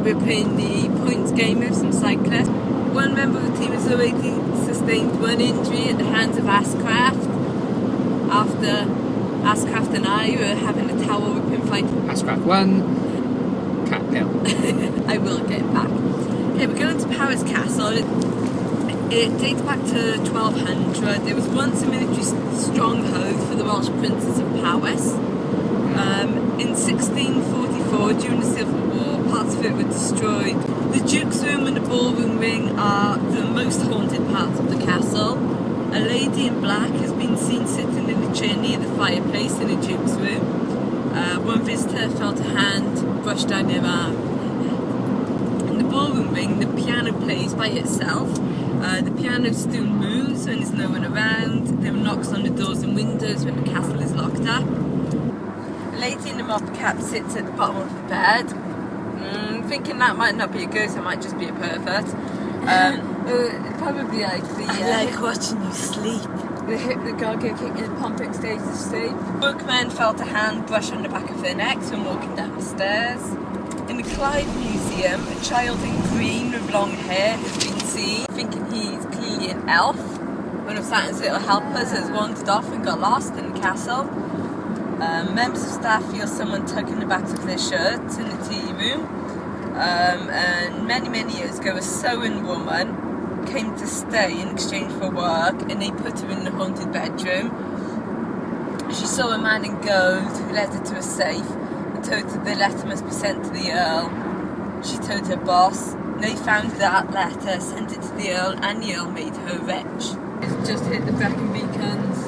We're playing the points game with some cyclists. One member of the team has already sustained one injury at the hands of Ascraft after Ascraft and I were having a tower whipping fight. Ascraft 1, cat pill. I will get back. Okay, we're going to Powis Castle. It dates back to 1200. It was once a military stronghold for the Welsh princes of Powis. In 1644, during the Civil War, parts of it were destroyed. The Duke's Room and the Ballroom Ring are the most haunted parts of the castle. A lady in black has been seen sitting in a chair near the fireplace in the Duke's Room. One visitor felt a hand brush down their arm. In the Ballroom Ring, the piano plays by itself. The piano still moves when there's no one around. There are knocks on the doors and windows when the castle is locked up. A lady in a mob cap sits at the bottom of the bed. Thinking that might not be a ghost, it might just be a pervert. Probably like the... I like watching you sleep. The hypnagogic in pumping stage of sleep. Bookman felt a hand brush on the back of their necks when walking down the stairs. In the Clyde Museum, a child in green with long hair has been seen, thinking he's clearly an elf. One of Saturn's little helpers has wandered off and got lost in the castle. Members of staff feel someone tugging the backs of their shirts in the tea room. And many years ago, a sewing woman came to stay in exchange for work, and they put her in the haunted bedroom. She saw a man in gold who led her to a safe and told her the letter must be sent to the Earl. She told her boss. They found that letter, sent it to the Earl, and the Earl made her rich. It's just hit the Brecon beacons.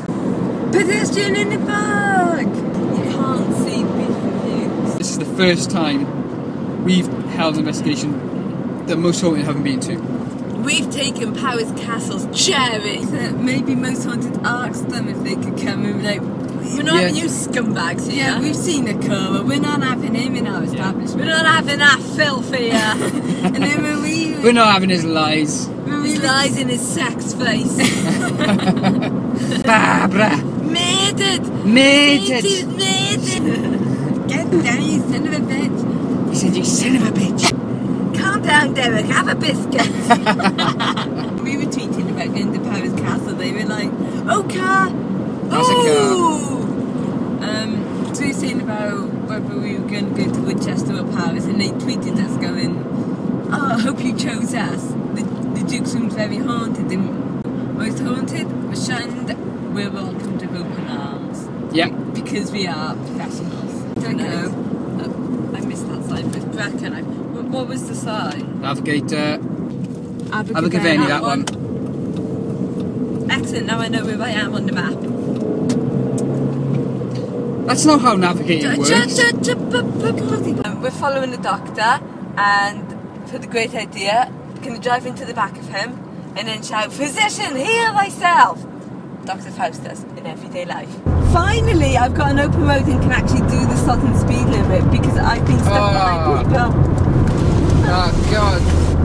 Pedestrian in the park! You can't see beef reviews. This is the first time we've held an investigation that most haunted haven't been to. We've taken Powis Castle's cherry. Maybe most haunted asked them if they could come and be like, we're not having you scumbags here. Yeah, we've seen the cover. We're not having him in our establishment. We're not having that filth here. And then when we're not having his lies. His lies in his sex face. Barbara. Murdered. Murdered. He's murdered. Get down, you son of a bitch. He said, you son of a bitch. Calm down, Derek. Have a biscuit. We were tweeting about going to Powis Castle. They were like, oh, car. That's a car. So we were saying about whether we were going to go to Woodchester or Powis, and they tweeted us going, oh, I hope you chose us. The Duke's Room's very haunted. The most haunted, we're shunned, we're welcome to open arms. Yeah. Because we are professionals. Don't know. I missed that sign with Brecon. What was the sign? Navigator. Abergavenny, that one. Excellent, now I know where I am on the map. That's not how navigating works. We're following the doctor, and for the great idea, can you drive into the back of him and then shout, "Physician, heal thyself!" Dr. Faustus in everyday life. Finally, I've got an open road and can actually do the Sutton speed limit because I've been stuck behind people. Oh God!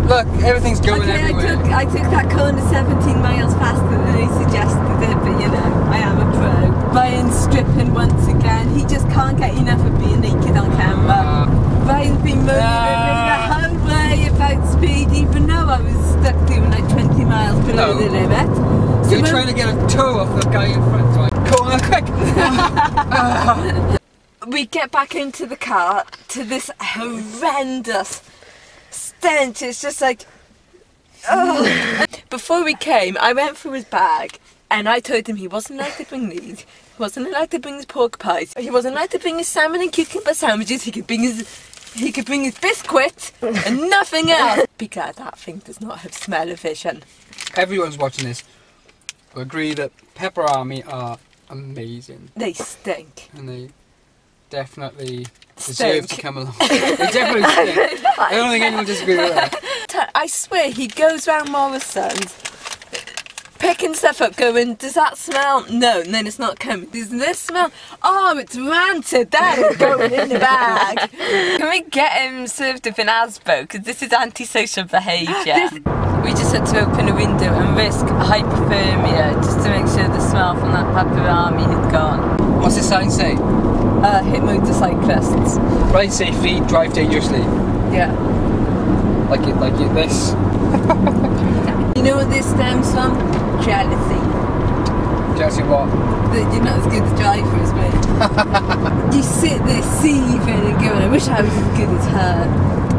Look, everything's going everywhere. I took that corner 17 miles faster than he suggested it, but you know, I am a pro. Ryan's stripping once again. He just can't get enough of being naked on camera. Ryan's been moaning the whole way about speed, even though I was stuck doing like 20 miles below the limit. So you're trying to get a toe off the guy in front, so I quick! We get back into the car to this horrendous stench. It's just like, oh. Before we came, I went through his bag and I told him he wasn't allowed to bring these. He wasn't allowed to bring his pork pies. He wasn't allowed to bring his salmon and cucumber sandwiches. He could bring his biscuits and nothing else. Be glad that thing does not have smell-o-vision. Everyone's watching this will agree that Pepper Army are amazing. They stink. And they definitely deserve Stink. to come along. They definitely stink. I don't think anyone disagrees with that. I swear he goes round Morrison's picking stuff up going, does that smell? No, and then it's not coming. Does this smell? Oh, it's rancid. That is going in the bag. Can we get him served up in Asbo? Because this is antisocial behaviour. We just had to open a window and risk hypothermia just to make sure the smell from that paparami had gone. What's the sign say? Hit motorcyclists. Ride safely, drive dangerously. Yeah. Like this. You know what this stems from? Jealousy. Jealousy what? That you're not as good a driver as me. You sit there seething and going, I wish I was as good as her.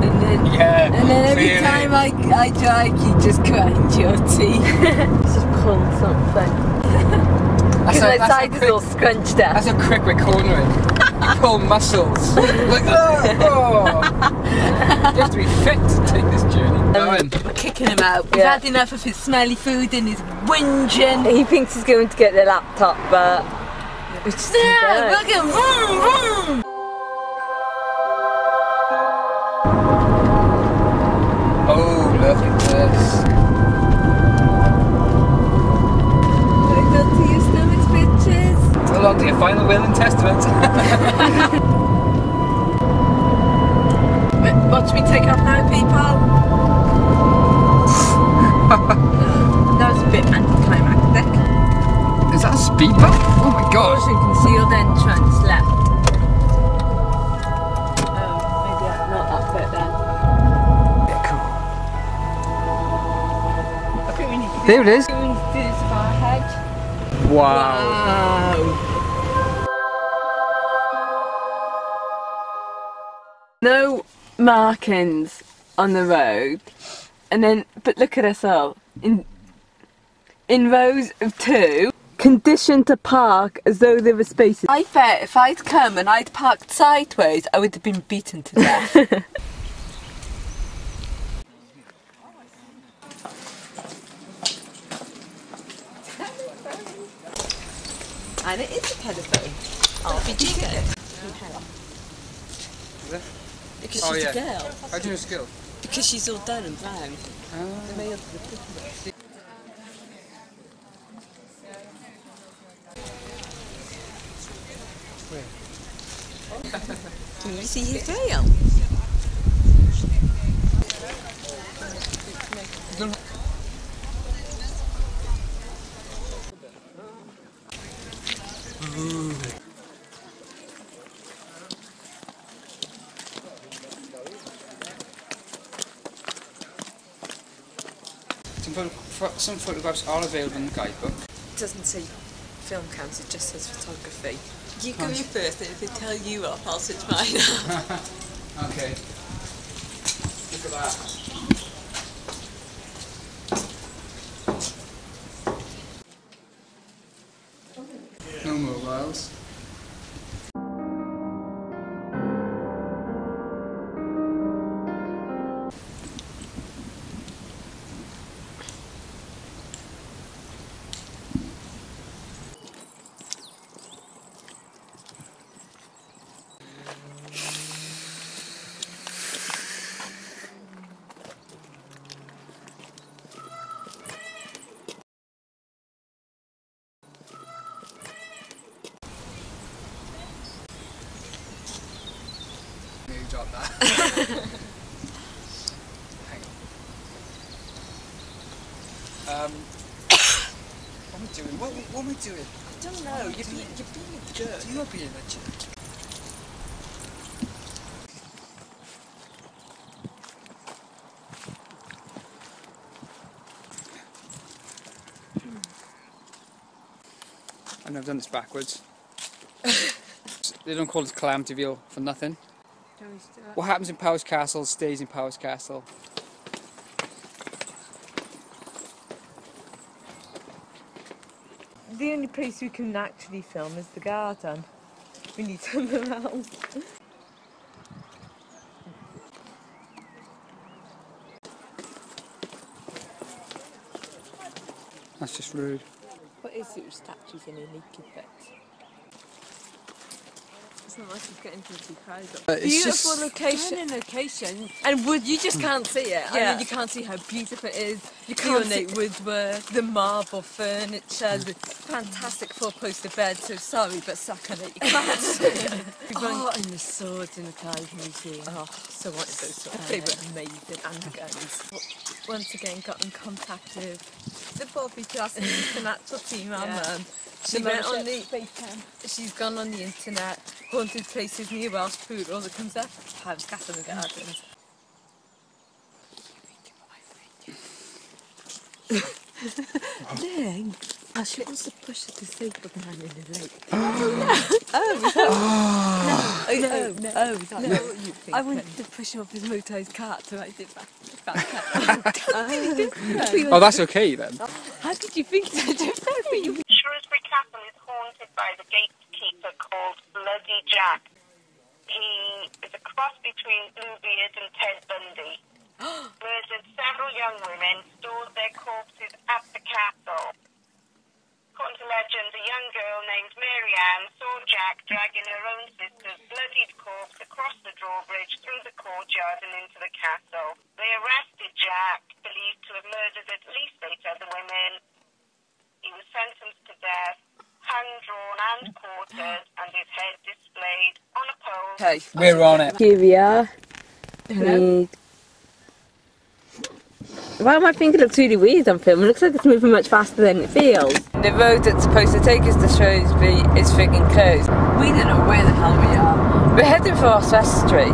And then, every clearly. time I drive, you just grind your teeth. Just pull something. Because my side is all scrunched up. That's a quick we're cornering. You pull muscles. Like, oh. You have to be fit to take this journey. We're kicking him out. We've had enough of his smelly food and his whinging. He thinks he's going to get the laptop, but... Yeah, we're going vroom, vroom. Oh, look at this. Hold on to your stomachs, bitches. Hold on to your final will and testament. Watch me take off now, people. That was a bit anticlimactic. Is that a speed bump? Oh my gosh. You can see your entrance left. Oh, maybe not that bit then. Yeah, cool. I think we need to do There it is. I think we need to do this for our hedge. Wow. No markings on the road, and then but look at us all in rows of two, conditioned to park as though there were spaces. I bet if I'd come and I'd parked sideways, I would have been beaten to death. And it is a telephone. I'll be jiggered. Because Oh, she's yeah. a girl. How do you know skill? Because she's all done and brown. The male to the picture. Can you see his tail? Some photographs are available in the guidebook. It doesn't say film cams, it just says photography. You go in first, and if they tell you off, I'll switch mine off. Okay. Look at that. No mobiles. Maybe drop that. Hang on. What am I doing? What am I doing? I don't know, you're being a jerk. You are being a jerk. I've never done this backwards. They don't call it Calamityville for nothing. What happens in Powis Castle stays in Powis Castle. The only place we can actually film is the garden. We need somewhere else. That's just rude. What is it with statues in a naked bit? It's not like it's getting too crowded. Beautiful location. Location. And wood, you just can't see it. Yeah. I mean, you can't see how beautiful it is. You can't see ornate woodwork, the marble furniture, the fantastic four-poster bed. So sorry, but suck on it. You can't see it. Oh, and the swords in the Clive Museum. Oh, so wanted those swords. They were amazing. And the guns. Once again, got in contact with the Bobby Class and international team, our mum. She went on she's gone on the internet, haunted places near Welsh food, all that comes up, Powis, Castell and Gardens. Then, she wants to push a disabled man in the lake. I wanted to push him off his motorised cart, so I did that. Oh, that's okay then. How did you think so differently? Shrewsbury Castle is haunted by the gatekeeper called Bloody Jack. He is a cross between Bluebeard and Ted Bundy. Murdered several young women, stored their corpses at the castle. According to legend, a young girl named Mary Ann saw Jack dragging her own sister's bloodied corpse across the drawbridge through the courtyard and into the castle. They arrested Jack, believed to have murdered at least 8 other women. He was sentenced to death, hung, drawn and quartered, and his head displayed on a pole. Okay. We're on it. Here we are. Hello. Wow, my finger looks really weird on film. It looks like it's moving much faster than it feels. The road that's supposed to take us to Shrewsbury is freaking closed. We don't know where the hell we are. We're heading for Oswestry,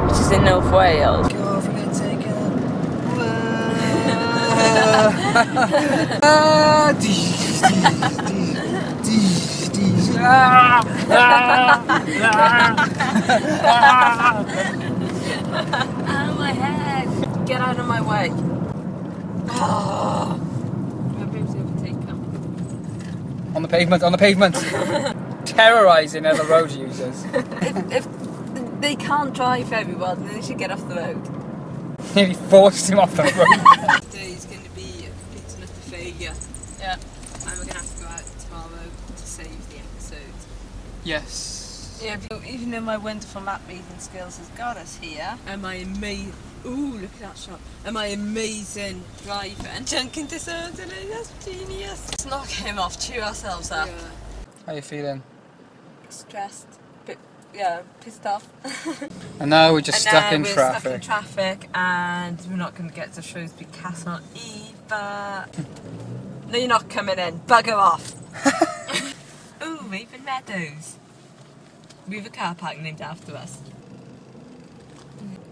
which is in North Wales. God, we're gonna take Ow, my head! Get out of my way. Oh. On the pavement. Terrorising other road users. If they can't drive very well, then they should get off the road. Nearly forced him off the road. Today is going to be a complete and utter failure. Yeah. And we're going to have to go out tomorrow to save the episode. Yes. Yeah, even though my wonderful map reading skills has got us here. Am I amazing? Ooh, look at that shot. Am I amazing driving? Junkin disorderly, that's genius. Let's knock him off, cheer ourselves up. Yeah. How you feeling? Stressed, bit, yeah, pissed off. And now we're just stuck in stuck in traffic and we're not going to get to Shrewsbury Castle either. No, you're not coming in, bugger off. Ooh, Raven Meadows. We have a car park named after us.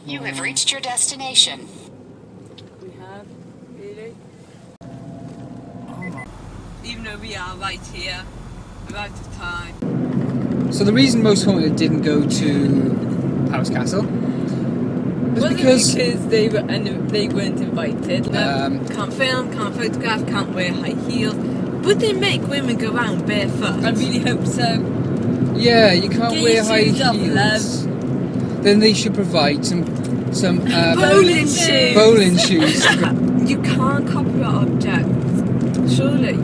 You have reached your destination. We have, really? Even though we are right here, we're out of time. So the reason most haunted didn't go to Powis Castle was because they weren't invited. Can't film, can't photograph, can't wear high heels. Would they make women go around barefoot? I really hope so. yeah, you can't Get wear your high shoes off, heels. Then they should provide some bowling shoes. Bowling shoes. You can't copyright objects, surely.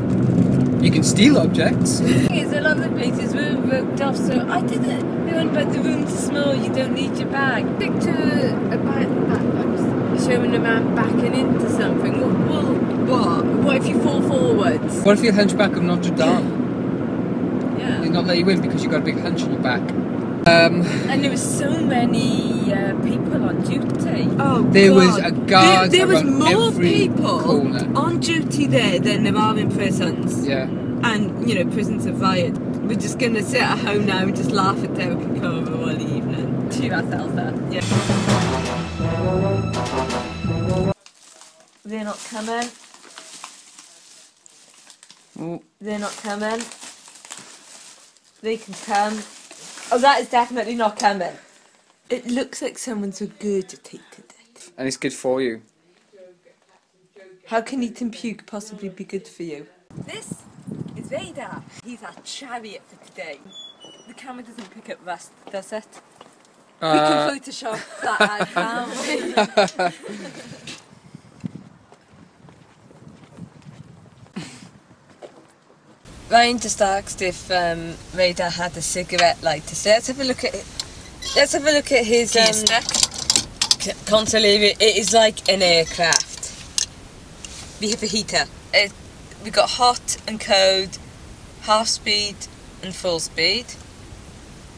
You can steal objects. It's a lot of the places were roped off, so I did it. They went about the room too small, you don't need your bag. Picture about that, showing a man backing into something. What? What if you fall forwards? What if you're Hunchback of Notre Dame? Yeah. They not let you in because you've got a big hunch on your back. And there was so many people on duty. Oh, There God. was a guard There was around more every people corner. on duty there than there are in prisons. Yeah. And, you know, prisons are riot. We're just going to sit at home now and just laugh at Derek and Cora all evening. Cheer ourselves up. Yeah. They're not coming. They're not coming. They can come. Oh, that is definitely not coming. It looks like someone's regurgitated it. And it's good for you. How can eating puke possibly be good for you? This is Vader. He's our chariot for today. The camera doesn't pick up rust, does it? We can Photoshop that out, can't we? Ryan just asked if Radar had a cigarette lighter. So let's have a look at it. Let's have a look at his console area. It is like an aircraft. We have a heater. We've got hot and cold, half speed and full speed.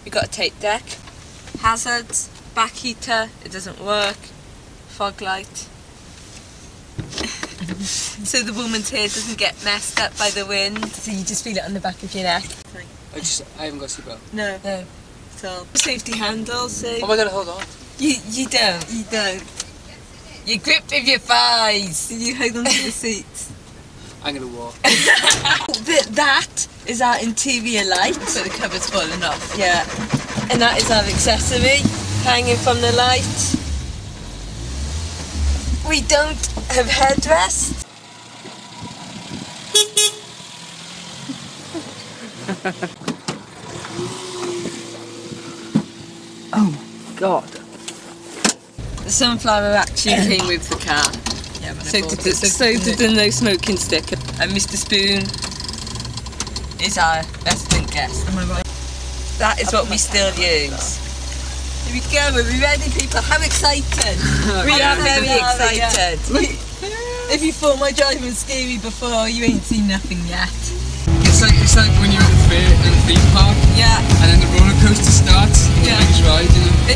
We've got a tape deck, hazards, back heater, it doesn't work, fog light. So the woman's hair doesn't get messed up by the wind. So you just feel it on the back of your neck. I haven't got a seatbelt. No. So safety handles. So Oh my god, hold on. you don't. You grip with your thighs. You hold on to the seats. I'm gonna walk. That is our interior light. So the cover's falling off. Yeah. And that is our accessory hanging from the light. We don't have headrests. Oh god. The sunflower actually came with the car. Yeah, So did the no smoking sticker. And Mr. Spoon is our resident guest. Am I right? That is what we still use. Here we go, are we ready, people? How excited! We are very excited. If you thought my driving was scary before, you ain't seen nothing yet. It's like when you're at the fair in the theme park. Yeah. And then the roller coaster starts. Yeah. The biggest ride, you know.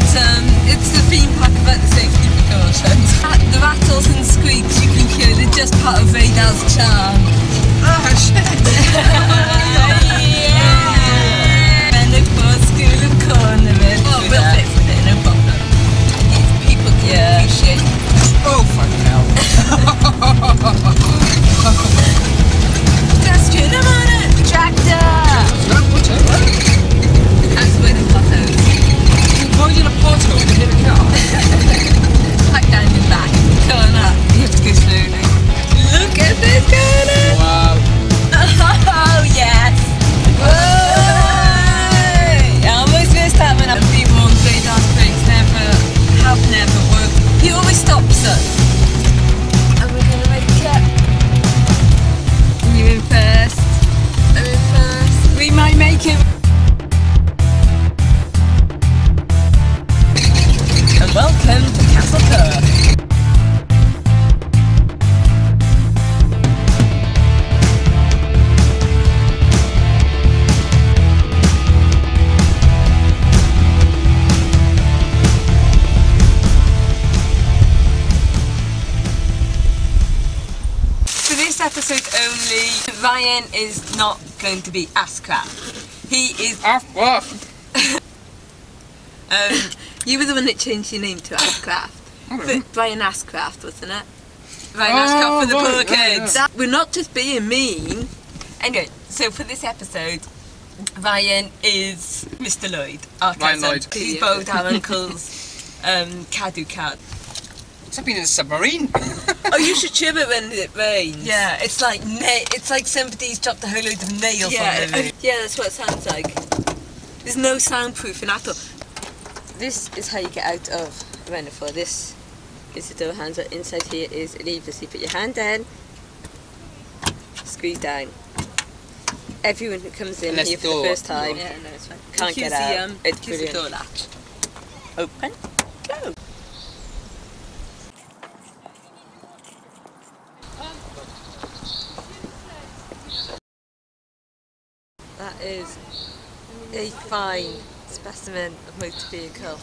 It's the theme park about the safety precautions. The rattles and squeaks you can hear, they're just part of Radar's charm. Ah, shit! Yeah! School of Corners. Oh, we'll fix it, no problem. People can appreciate. Oh, fucking hell. Pedestrian, I'm on it! Tractor! No, whatever. That's where the potholes. Avoiding a pothole to hit a car. Back down your back. Corner. You have to go slowly. Look at this corner! Wow. Oh, yes! Whoa! Almost missed that when I've been on Radar's brakes have never worked. He always stops us. And we're gonna make it. You in first. I'm in first. We might make it. And welcome to Castell. Episode only, Ryan is not going to be Ascraft. He is. What? You were the one that changed your name to Ascraft. Okay. Ryan Ascraft, wasn't it? Ryan Ascraft for the poor kids. Yeah. We're not just being mean. Anyway, so for this episode, Ryan is Mr. Lloyd, our Ryan cousin. Lloyd. He's borrowed our uncle's Cadu card. It's been in a submarine. Oh, you should shiver when it rains. Yeah, It's like somebody's dropped a whole load of nails on the roof. Yeah, that's what it sounds like. There's no soundproofing at all. This is how you get out of a Renault. This is the door handle. Inside here is a lever. So you put your hand in, squeeze down. Everyone who comes in Unless here for door- the first time Yeah, no, it's fine. can't get out. It's brilliant. the door latch. Open, go. That is a fine specimen of motor vehicle.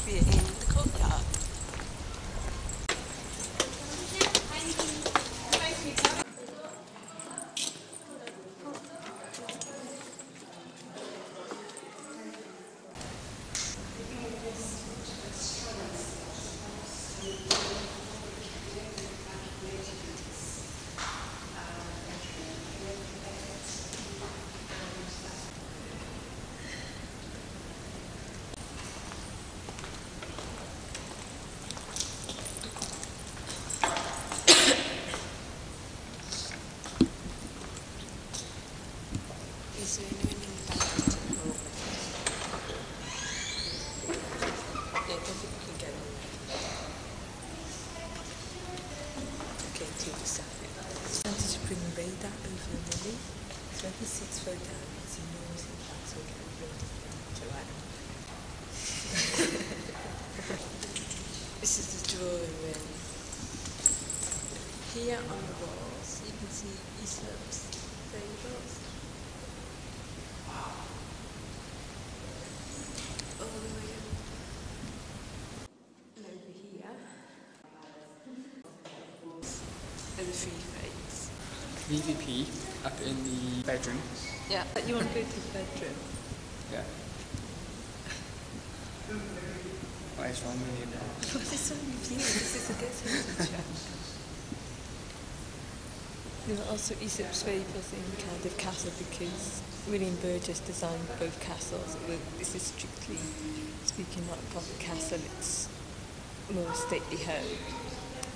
We're in the courtyard. anyone in the back at the moment? Yeah, I don't think we can get in there. Okay, to the side. I wanted to bring the radar over the lily. So when he sits further down, he knows in fact so we can bring it to right. This is the drawing room. Here on the walls, you can see Islop's fables. All the way up. And over here, are the three frames. VVP up in the bedroom. Yeah. You want to go to the bedroom? Yeah. What is wrong with you now? What is so revealing? This is a guest picture. There are also Aesop's fables in Cardiff Castle because William Burgess designed both castles. This is strictly speaking not a proper castle, it's more a stately home.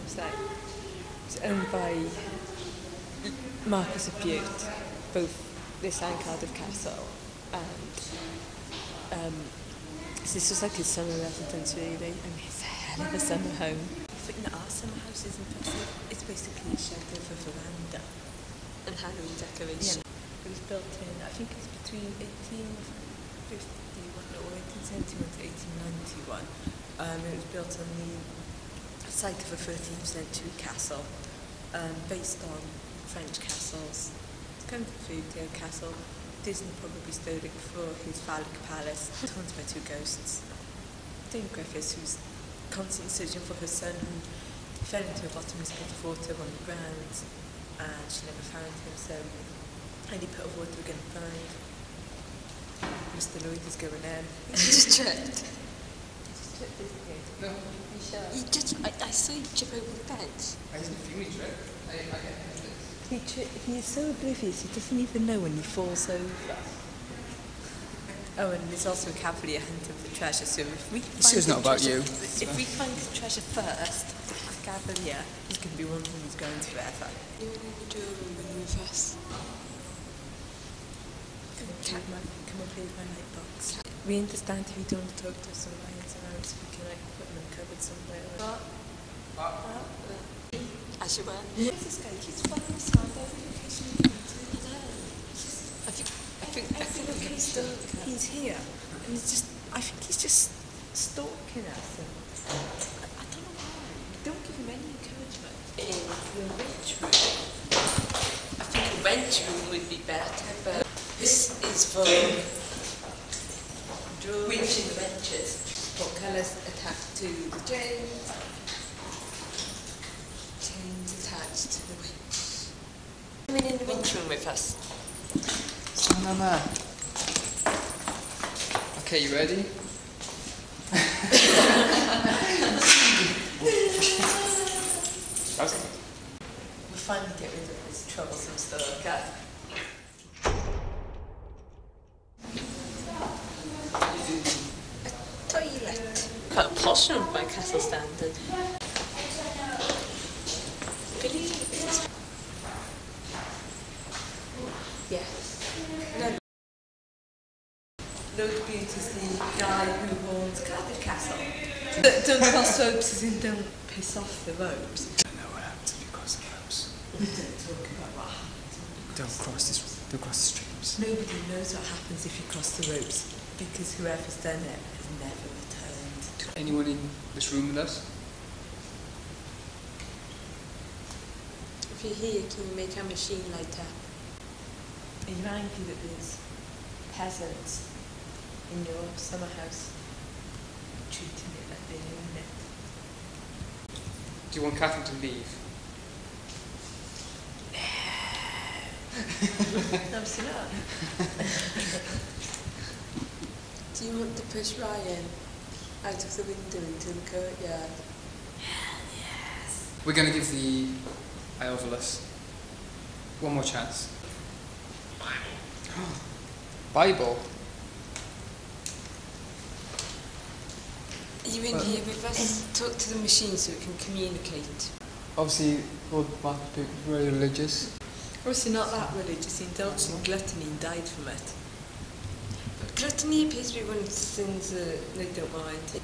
So it's owned by Marquis of Bute, both this and Cardiff Castle, and this was like his summer residence really. I mean, it's a hell of a summer home. In our summer house is impressive. It's basically a shed with a veranda and Halloween decoration. Yeah. It was built in, I think it's between 1851 or 1871 to 1891. It was built on the site of a 13th century castle, based on French castles. It's kind of a fairy castle. Disney probably stole it for his phallic palace, haunted by two ghosts. Dame Griffiths, who's constantly searching for her son, who fell into a bottomless pit of water on the ground, and she never found him, so any pit of water we're going to find. Mr. Lloyd is going in. He just tripped. He just tripped, isn't he? No. You sure? He just, I saw him trip over the bench. I didn't feel me trip. I get it. He is so oblivious, he doesn't even know when he falls over. Oh, and there's also a cavalier hunt of the treasure, so if we find This is not about you. If we find the treasure first, the cavalier is going to be one thing who's going to forever. You want to do a room with us? Come and play with my light box. We understand if you don't talk to us on lions around, so we can like put them in a cupboard somewhere. As you were. Where's this guy? He's following us around every location we go to. I think he's here, and I think he's just stalking us. And I don't know why. Don't give him any encouragement. In the wench room. I think the wench room would be better, but this is for witching the wenches. What colours attached to the chains? Chains attached to the winch. Come in the winch room with us. Mama. Okay, you ready? We'll finally get rid of this troublesome stuff, okay? A toilet. Quite a posh one by castle standard. Yes. No. Lord Bute is the guy who owns Cardiff Castle. Don't cross ropes as in don't piss off the ropes. I don't know what happens if you cross the ropes. We don't talk about what happens. Don't cross the streams. Nobody knows what happens if you cross the ropes because whoever's done it has never returned. Anyone in this room with us? If you're here, can you make our machine lighter? Are you angry that there's peasants in your summer house treating it like they own it? Do you want Catherine to leave? Absolutely not. Do you want to push Ryan out of the window into the courtyard? Yes. We're going to give the Iovolus one more chance. Bible? Are you in here with us? Talk to the machine so it can communicate. Obviously, Lord Mark was very religious. Obviously not that religious, he indulged in gluttony and died from it. But gluttony appears to be one of the sins that they don't mind.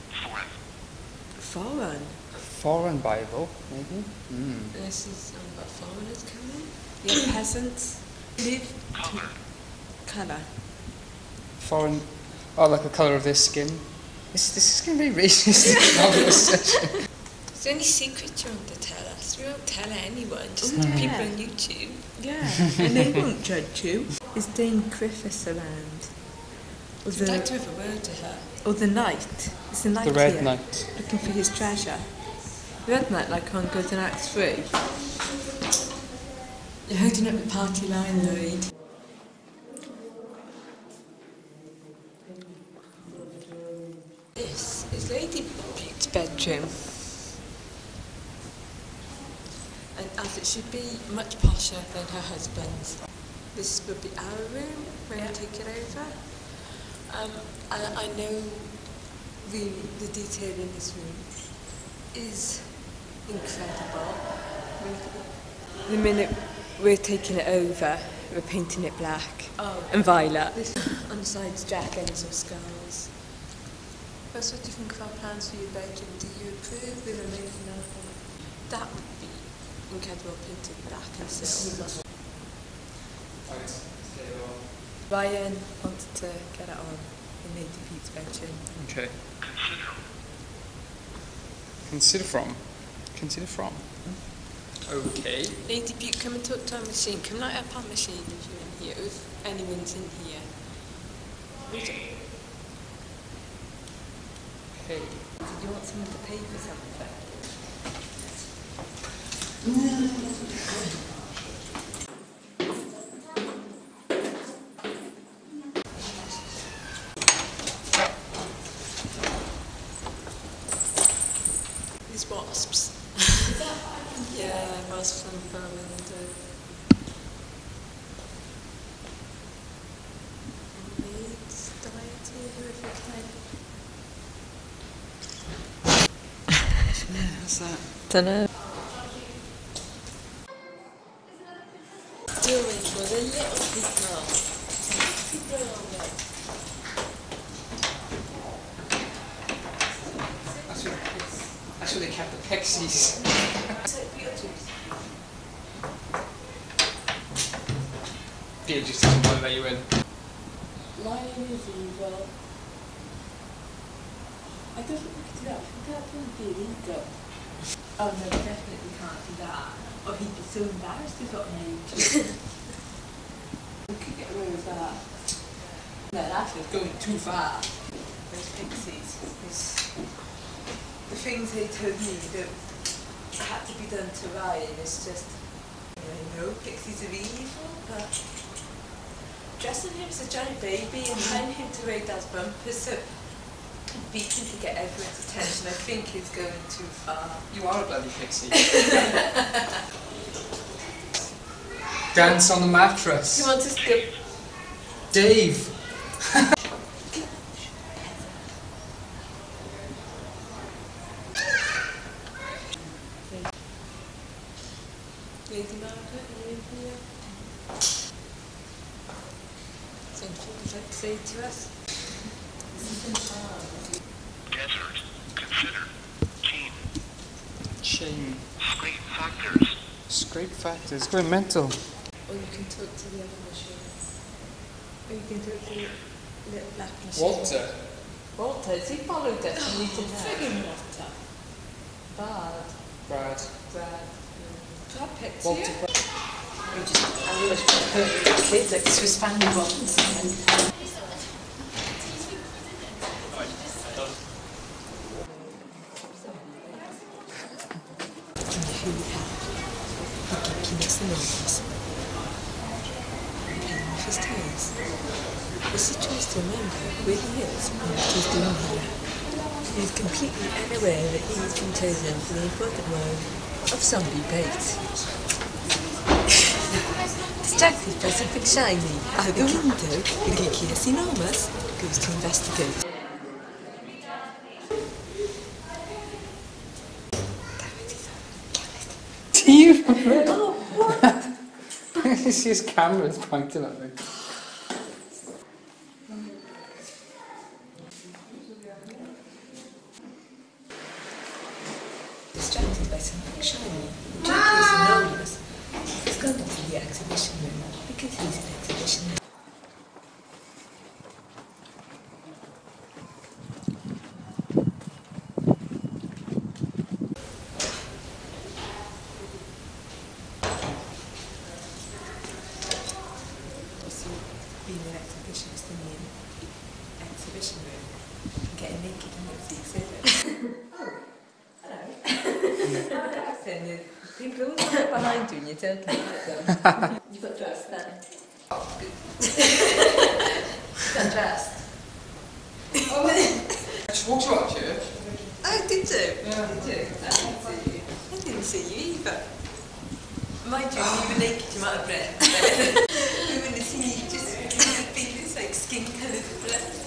Foreign? Foreign Bible, maybe? This is about foreigners coming. Yeah, peasants. Live. Colour. Foreign... Oh, like the colour of their skin. This is going to be racist. Session. It's the only secret you want to tell us. We won't tell anyone, just the people on YouTube. Yeah, and they won't judge you. Is Dame Griffiths around? I'd like to have a word to her. Or the knight. Is the knight The Red here? Knight. Looking for his treasure. The Red Knight, like on Good in Act 3. You're holding up the party line, Lloyd. This is Lady Bute's bedroom. And as it should be, much posher than her husband's. This would be our room when we take it over. I know the detail in this room is incredible. The minute we're taking it over, we're painting it black and violet. On the sides, dragons or skulls. First, what do you think of our plans for your bedroom? Do you approve? We're amazing anything? That would be incredible, painted black and silver. Ryan wanted to get it on in Lady Pete's bedroom. Okay. Consider from. Okay. Lady Pete, come and talk to our machine. Come light up our machine if you're in here, if anyone's in here. Hey. Did you want someone to pay for something? These wasps. Yeah, wasps on the window. Maids, diety, horrific What's that? Dunno. Doing for the little people. That's where they kept the pixies. Beetlejuice doesn't want to let you in. Lion is evil. I don't think we could do that. I think that would be illegal. Oh no, we definitely can't do that. Or he'd be so embarrassed to got on YouTube. We could get away with that. No, that's going too far. Those pixies. The things they told me that had to be done to Ryan is just, I know pixies are evil, but dressing him as a giant baby and tying him to Radal's bumpers so beating to get everyone's attention, I think is going too far. You are a bloody pixie. Dance on the mattress. You want to skip? Dave. Lady Margaret, are you in here? Something you'd like to say to us? Desert. Consider. Chain. Chain. Scrape factors. Scrape factors. Going mental. Or you can talk to the other machine. Or you can talk to the black machine. Walter. Walter, has he followed us? We need to know. Friggin' Walter. Bard. Brad. Brad. Do I picture Walter. you? I wish we could kids like Swiss Family Robinson. His toes. It's a choice to remember where he is and what he's doing here. He is completely unaware that he has been chosen for the important role of zombie bait. Distracted by something shiny out the window, the geekiest enormous goes to investigate. Do you? Oh, what? You see his camera's pointing at me. Distracted by something shiny. Jack is anonymous. He's gone into the exhibition room because he's an exhibition room. Being an exhibitionist in the exhibition room and getting naked and look at the exhibit. Then the people always look behind you and you don't look at them. You've got dressed then. Got dressed. I just walked you out of church. Oh, did you? Yeah. Did you? I didn't see you either. Mind you, when you were naked, you might have read. We wouldn't have seen you just think it's like skin coloured breath.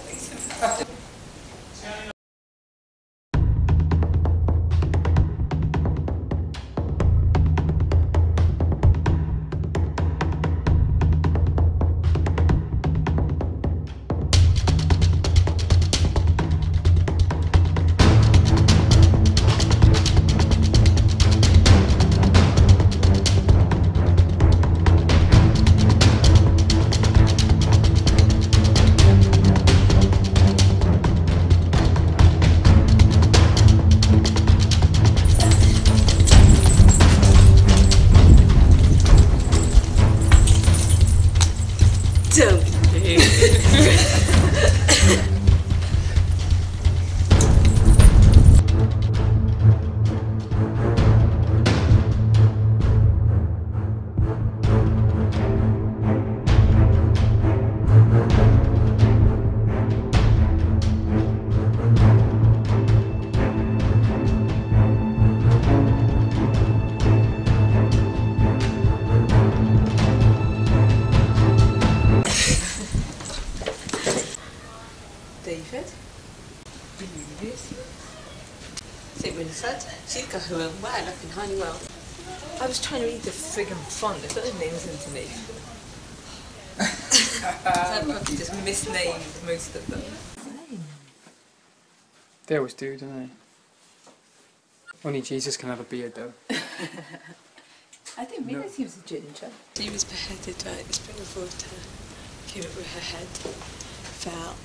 Don't you? David? Yes. St. Winifred. She's got her own way up in Honeywell. I was trying to read the friggin' font. I thought her name was underneath. So I probably just misnamed most of them. They always do, don't they? Only Jesus can have a beard though. I didn't realise he was a ginger. She was beheaded by the spring of water, came up with her head, fell,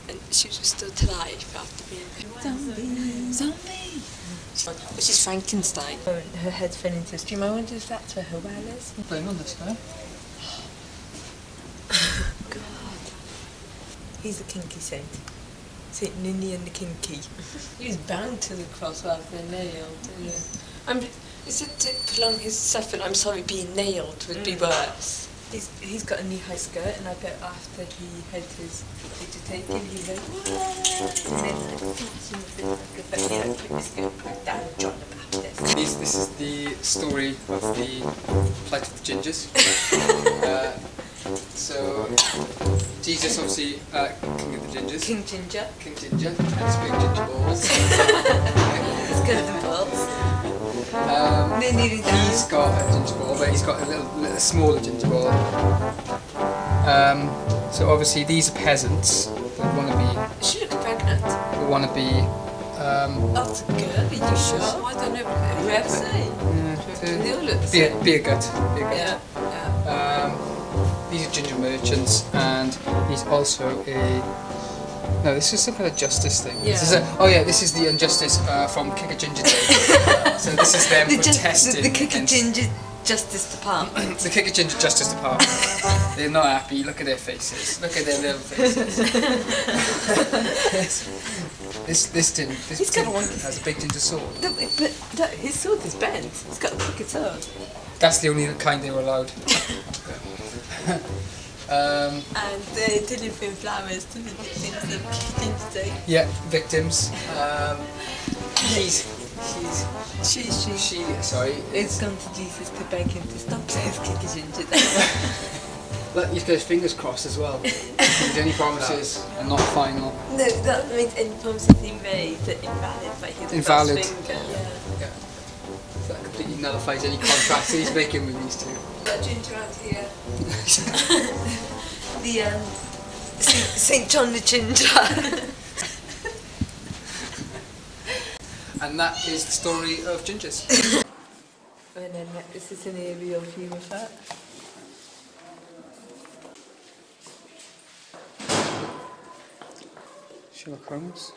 and she was restored to life after being Zombie! Zombie! Which is Frankenstein. Her head fell into a stream. I wonder if that's where her well is. Blame on this guy. God. He's the kinky saint. Saint Ninny and the kinky. He was bound to the cross rather than nailed. Is it to prolong his suffering? I'm sorry, being nailed would be worse. He's got a knee-high skirt, and I bet after he had his picture taken, he was like, "What?" And then but he had a quick skirt put down John the Baptist. This is the story of the plight of the gingers. So Jesus, obviously, king of the gingers. King Ginger. King Ginger, and his big ginger balls. He's got the balls. He's got a ginger ball, but he's got a little smaller ginger ball. So obviously these are peasants that want to be. She looks pregnant. That want to be. That's a girl. Are you sure? I don't know. Whoever say. They all look the same. Be a gut. Yeah. These are ginger merchants, and he's also a. No, this is some kind of justice thing. Yeah. This is the injustice from Kick a Ginger Day. So this is them protesting. The Kick a Ginger Justice Department. The Kick a Ginger Justice Department. They're not happy. Look at their faces. Look at their little faces. This tin has a big ginger sword. No, but his sword is bent. It's got a crooked sword. That's the only kind they were allowed. And they're delivering flowers to the victims of Ginger Day. Yeah, victims. It's gone to Jesus to beg him to stop saying Kick a Ginger Day. Look, he's got his fingers crossed as well. Any promises are not final. No, that means any promises he made are invalid by his Invalid. finger. Yeah. So that completely nullifies any contracts that he's making with these two. got a ginger out here. The St. John the Ginger. And that is the story of gingers. And then this is an aerial view of that. Sherlock Holmes.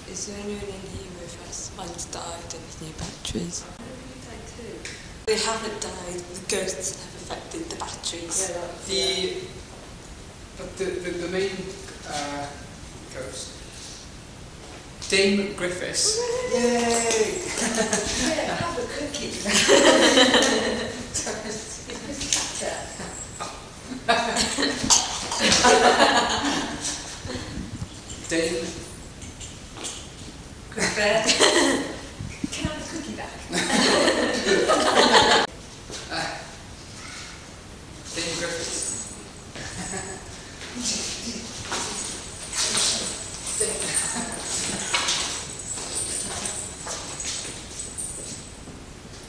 Is there anyone in here with us? Mine's died and there's no batteries. They haven't died, the ghosts have affected the batteries. The main ghost, Dame Griffiths. Yay! Yeah, have a cookie. Dame Griffith. Can I have the cookie back? Dame Griffiths.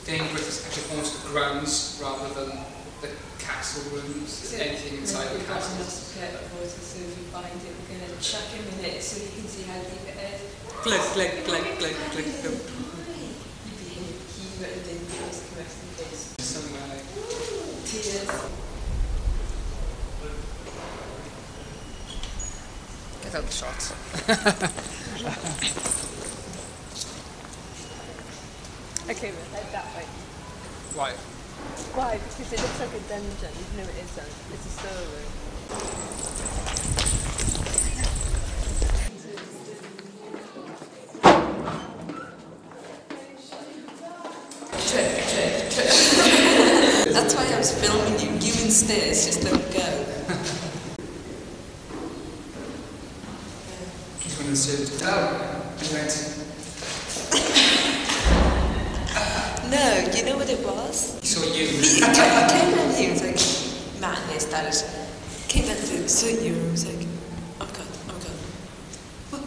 Dame Griffiths actually owns the grounds rather than the castle rooms, anything inside the castle. So if you find it, we're going to chuck him in it so you can see how deep it is. Glug, glug, glug, glug, glug, glug. He wrote it in case, rest in case. Somewhere like Tears. get out the shots. Okay, we'll head that way. Why? Why? Because it looks like a dungeon, even though it isn't. It's a storeroom. That's why I was filming you. You and Stairs just don't go. He's one of the servants. Oh, he went. No, you know what it was? He saw you. He came around here and was like, madness, that is. Came back through, saw you and was like, oh god, oh god.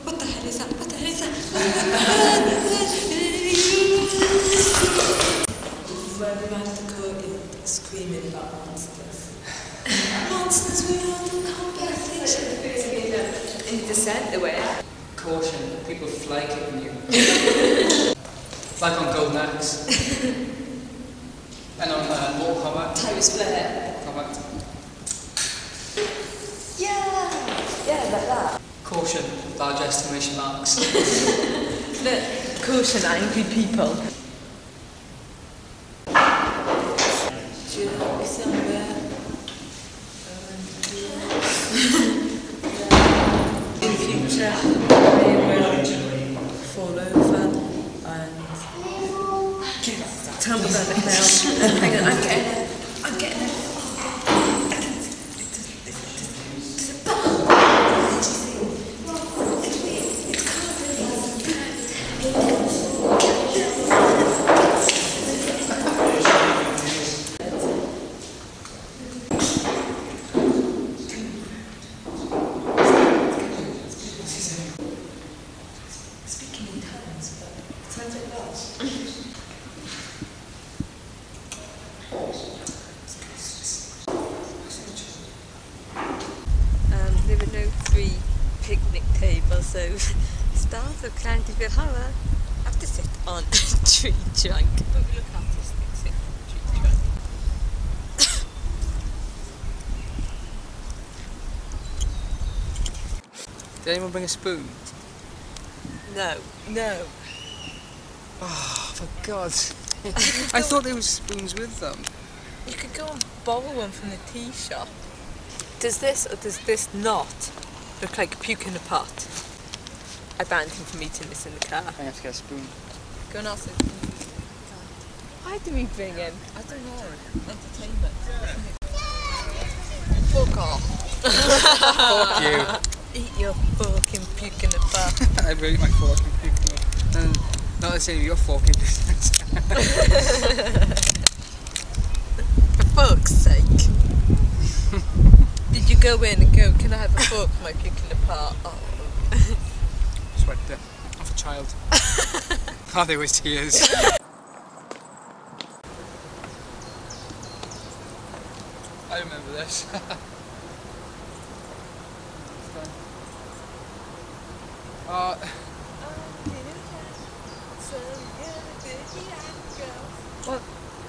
What the hell is that? What the hell is that? Running around the courtyard screaming about monsters. Monsters, we are the competition. In the centre, where? Caution, people fly kicking you. Like on Golden Axe. And on Mortal Kombat. Powis flare. Kombat. Yeah, like that. Caution, large exclamation marks. Look, caution, angry people. Do you know somewhere? In future, we will fall over and tumble down the hill. And hang on, I'm getting it. There were no free picnic tables, so stars of Calamityville Horror have to sit on a tree trunk. Oh, look how this thing sits on a tree trunk. Did anyone bring a spoon? No, no. Oh, for God's sake. I thought there was spoons with them. You could go and borrow one from the tea shop. Does this or does this not look like puke in a pot? I banned him from eating this in the car. I have to get a spoon. Go and ask him. Why do we bring him? I don't know. Entertainment. Fuck off. Fuck you. Eat your fucking puke in a pot. I really my fork and puking. Not the same, your fork in business. For fuck's sake. Did you go in and go, can I have a fork for my puke in the pot? Oh. Sweat there. Off the child. Oh, there was tears. I remember this.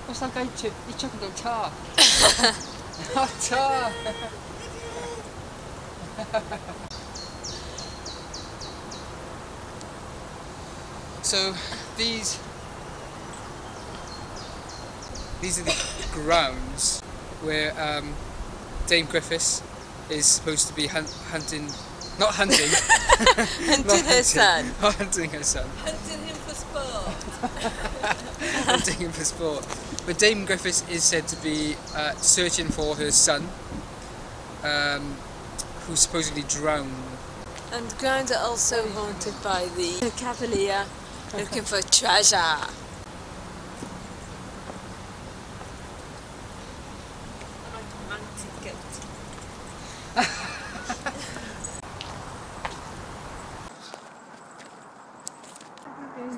What's that guy? He's chucking down tar. Oh, tar! So these are the grounds where Dame Griffiths is supposed to be hunting, not hunting, Hunting her son. not hunting her son, Hunting him for sport. hunting him for sport. But Dame Griffiths is said to be searching for her son, who supposedly drowned. And the grounds are also haunted by the cavalier looking for treasure.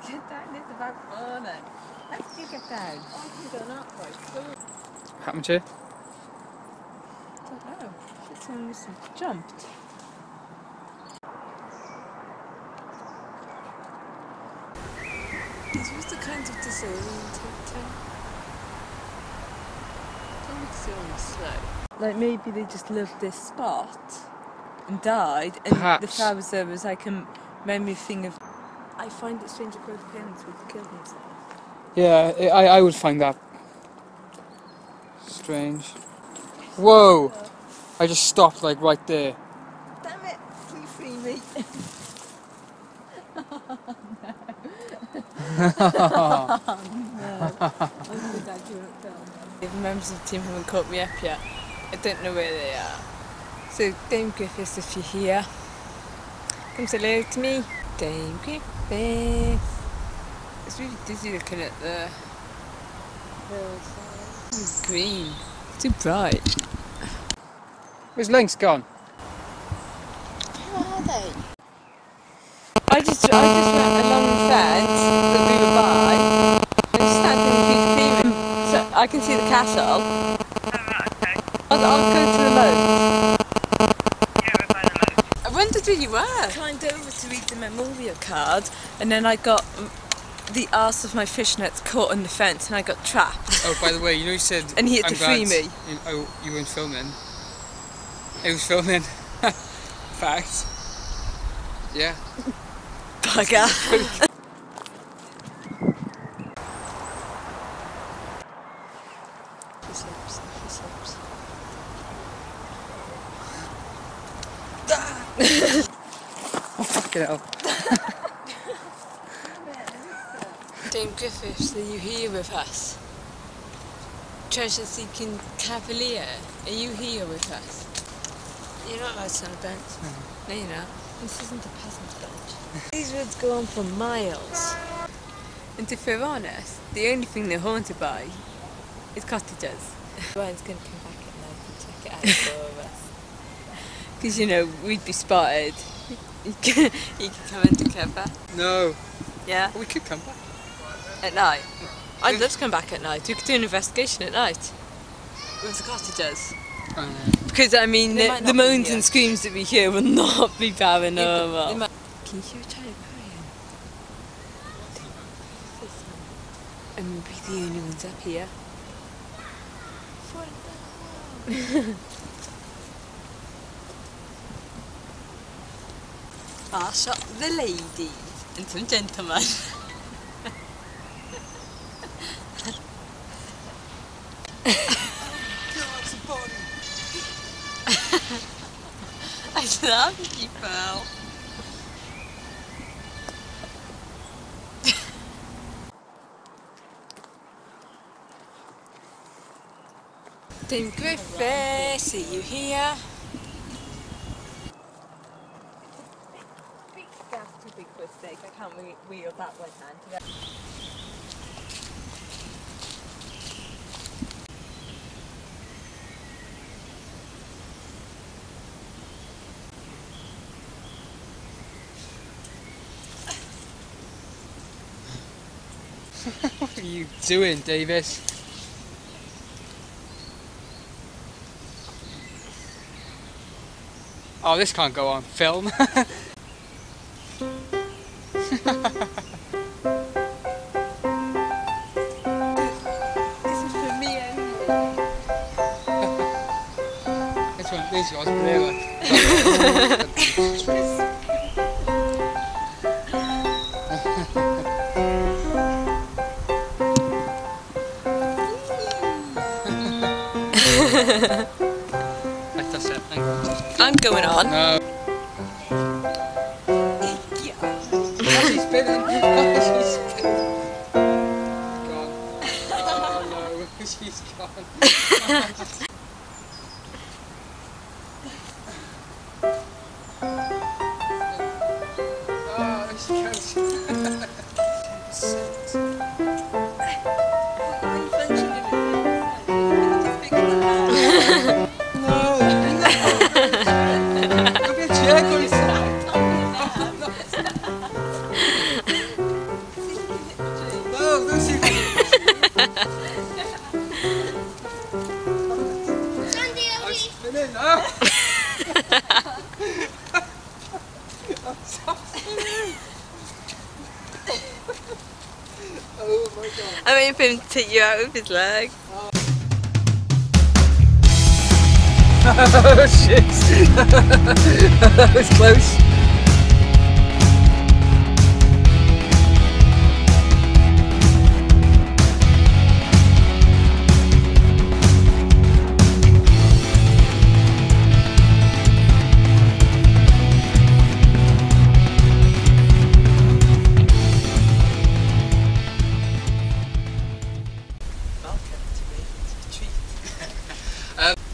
Get down, it's about morning. How did you get down? Oh, you done up right. Happened to you? I don't know. It's only jumped. These was the kinds of disorder in TikTok. Don't look so slow. Like maybe they just loved this spot and died, and Perhaps. the flowers there was like a memory thing of. I find it strange that both parents would kill themselves. Yeah, I would find that strange. Whoa! I just stopped like right there. Damn it! Please free me. The members of the team haven't caught me up yet. I don't know where they are. So Dame Griffiths, if you're here, come say hello to me. Dame Griffiths. It's really dizzy looking at the hillside. It's green. Too bright. Where's Link's gone? Where are they? I just went along the fence that we were by. I'm standing in a huge clearing, so I can see the castle. I'll go to the moat. I wondered where you were. I climbed over to read the memorial card, and then I got the arse of my fishnets caught on the fence, and I got trapped. Oh, by the way, you know you said And he had I'm to free glad me. You weren't filming. It was filming. Fact. Yeah. Bugger. Oh, fucking hell. Dame Griffiths, are you here with us? Treasure-seeking cavalier, are you here with us? You're not allowed to sit on a bench. No, you're not. This isn't a peasant's bench. These woods go on for miles. And if we're honest, the only thing they're haunted by is cottages. Ryan's going to come back at night and check it out for us. Because, you know, we'd be spotted. He can come undercover. No. Yeah? We could come back. At night. I'd love to come back at night. We could do an investigation at night. With the cottages. Because, I mean, the moans and screams that we hear will not be paranormal. Yeah, can you hear a child crying? And we'll be the only ones up here. I'll shop the ladies and some gentlemen. I love people. Dame Griffiths, are you here? Big gaff to big mistake. I can't wheel that one hand. What are you doing, Davis? Oh, this can't go on film. This was clever. That's it. I'm going on. No. She's spinning. She's spinning. Gone. Oh no, she's gone. Oh my god. I'm waiting for him to take you out with his leg. Oh shit! That was close.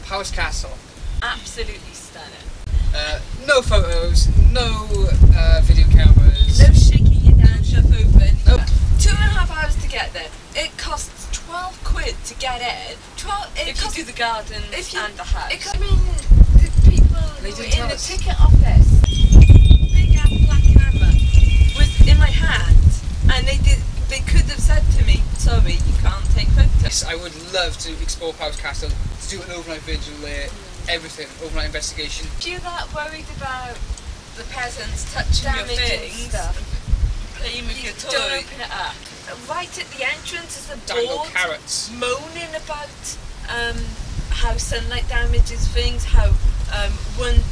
Powis Castle. Absolutely stunning. No photos, no video cameras. No shaking it down, shove open. Nope. 2.5 hours to get there. It costs 12 quid to get in. 12 if you do the garden and the house. I mean, the people who were in the ticket office, big ass black camera was in my hand, and they could have said to me, sorry, you can't take photos. Yes, I would love to explore Powis Castle, to do an overnight vigil there, everything, overnight investigation. Are you that worried about the peasants touching your things, playing with your toys? Don't open it up. Right at the entrance is a board carrots. moaning about how sunlight damages things, how one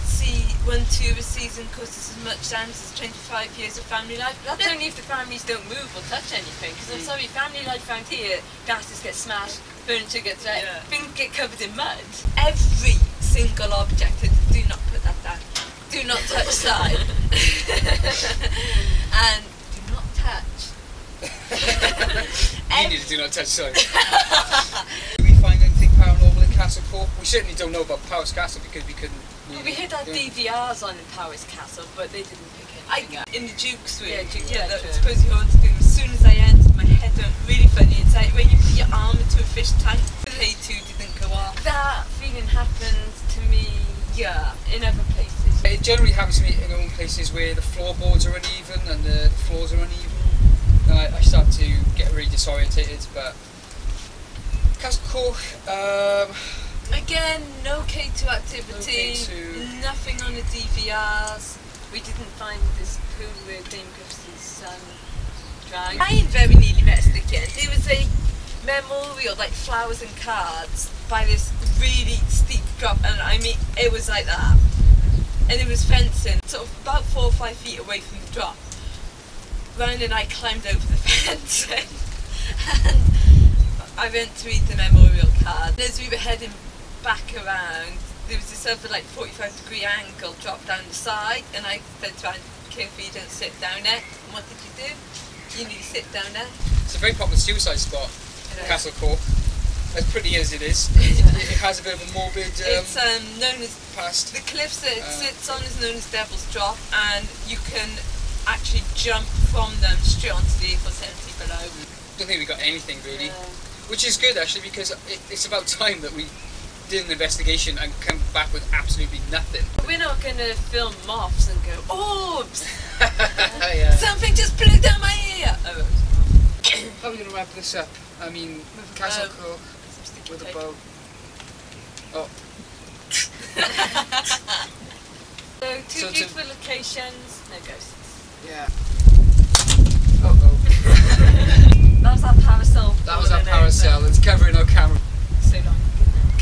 tourist season costs as much damage as 25 years of family life. That's only if the families don't move or touch anything, because I'm sorry, family life around here, gases get smashed, furniture gets wrecked, things get covered in mud. Every single object, do not put that down, do not touch sign, and do not touch. You need to do not touch sign. Did we find anything paranormal in Castle Court? We certainly don't know about Powis Castle because we couldn't. We had our DVRs on in Powis Castle, but they didn't pick anything up. In the Duke's room, that supposedly haunted him. As soon as I entered, my head went really funny. It's like when you put your arm into a fish tank, the K2 didn't go off. That feeling happens to me, in other places. It generally happens to me in own places where the floorboards are uneven and the floors are uneven. And I start to get really disorientated, but Castle Court, again, no K2 activity, no K2. Nothing on the DVRs. We didn't find this pool where Dame Gibson's son drowned. I very nearly met us again. There was a memorial, like flowers and cards, by this really steep drop, and I mean, it was like that. And it was fencing, sort of about 4 or 5 feet away from the drop. Ryan and I climbed over the fencing, and I went to read the memorial card. As we were heading back around, there was this other like 45-degree angle drop down the side, and I said to Ryan, careful you don't sit down there. And what did you do? You need to sit down there. It's a very popular suicide spot, Castle Court. As pretty as it is, it has a bit of a morbid it's known as past. The cliffs that it sits on is known as Devil's Drop, and you can actually jump from them straight onto the Eiffel 70 below. Don't think we got anything really, which is good actually, because it's about time that we did an investigation and come back with absolutely nothing. We're not going to film moths and go, orbs! Yeah. Something just blew down my ear! Oh, How are we going to wrap this up? I mean, Castle Coch with a bow. Oh. So, two beautiful locations, no ghosts. Yeah. Uh-oh. That was our parasol. That was our parasol. It's covering our camera. So long.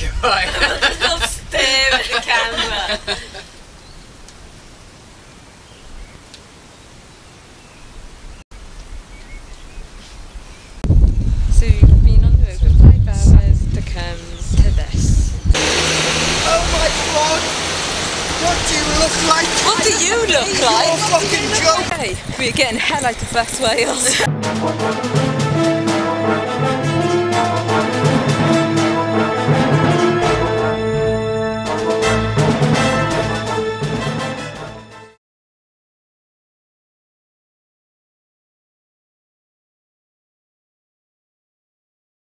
Goodbye. Still stare at the camera. So you've been on the road for 5 hours to come to this. Oh my god! What do you look like? What do you look like? You're a fucking joke! Hey, we're getting hell out of West Wales.